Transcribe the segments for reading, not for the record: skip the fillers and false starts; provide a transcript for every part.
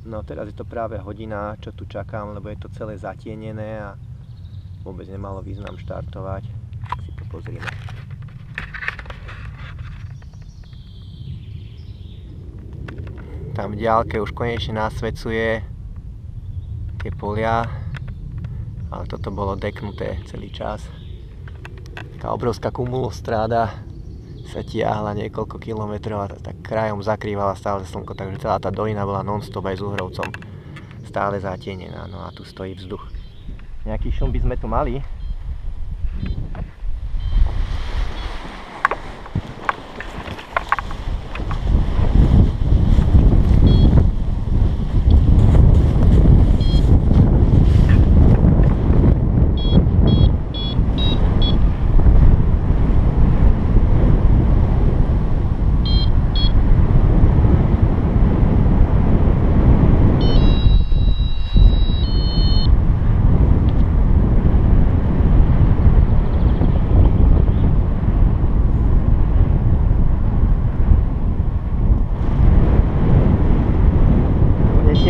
No teraz je to práve hodina, čo tu čakám, lebo je to celé zatienené a vôbec nemalo význam štartovať. Tak si to pozrieme. Tam v diaľke už konečne nasvedcuje tie polia, ale toto bolo deknuté celý čas. Tá obrovská kumulostráda sa tiahla niekoľko kilometrov a tak krajom zakrývala stále slnko, takže celá tá dolina bola non-stop aj s uhrovcom stále zatienená. No a tu stojí vzduch. Nejaký šum by sme tu mali.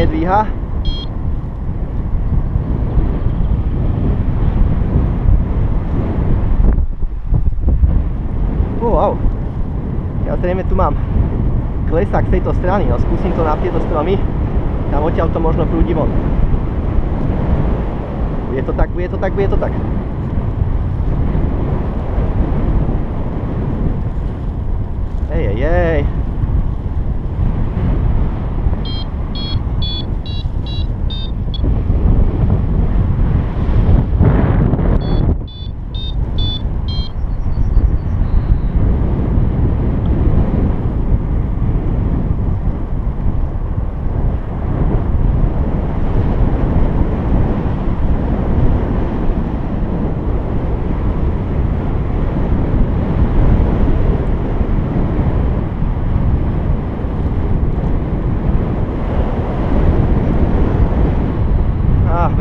Dvíha. Wow. Ja zrejme tu mám klesák z tejto strany, no skúsim to na tieto stromy. Tam odtiaľ to možno prúdi von. Bude to tak, bude to tak, bude to tak. Ej.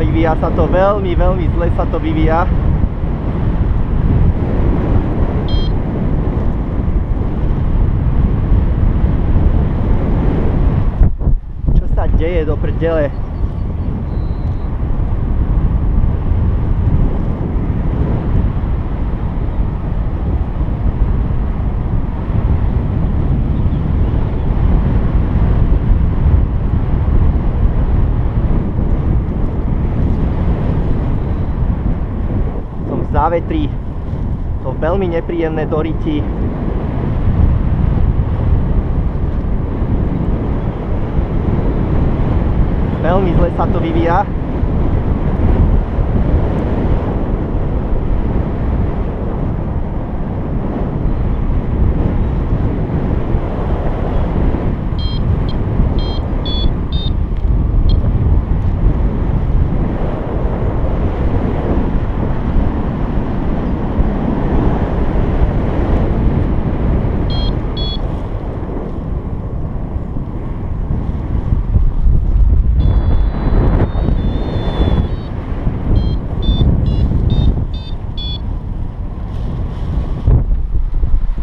Vyvíja sa to veľmi zle sa to vyvíja. Čo sa deje do prdele? Závetrí, to veľmi nepríjemné do ryti. Veľmi zle sa to vyvíja.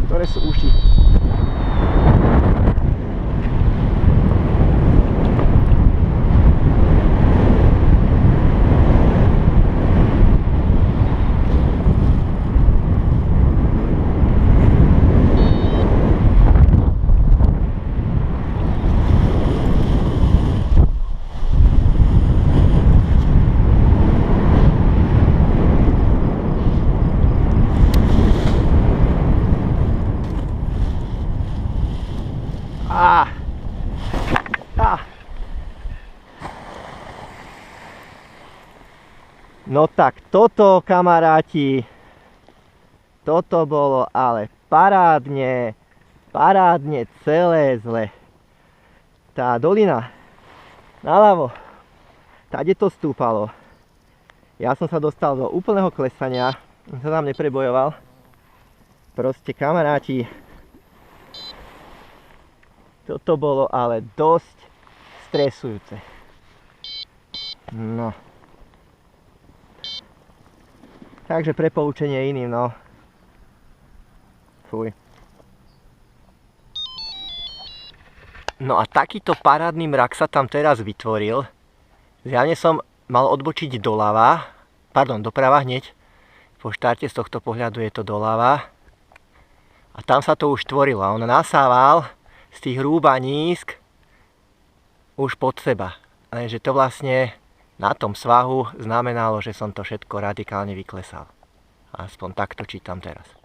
Ktoré sú uši. No tak toto, kamaráti, toto bolo ale parádne celé zle. Tá dolina naľavo, tade to stúpalo. Ja som sa dostal do úplného klesania, som sa tam neprebojoval. Proste, kamaráti, toto bolo ale dosť stresujúce. No. Takže pre poučenie iným, no. Fuj. No a takýto parádny mrak sa tam teraz vytvoril. Zjavne som mal odbočiť doprava hneď. Po štarte z tohto pohľadu je to doľava. A tam sa to už tvorilo. A on nasával z tých rúbanísk už pod seba. Lenže to vlastne na tom svahu znamenalo, že som to všetko radikálne vyklesal. Aspoň takto čítam teraz.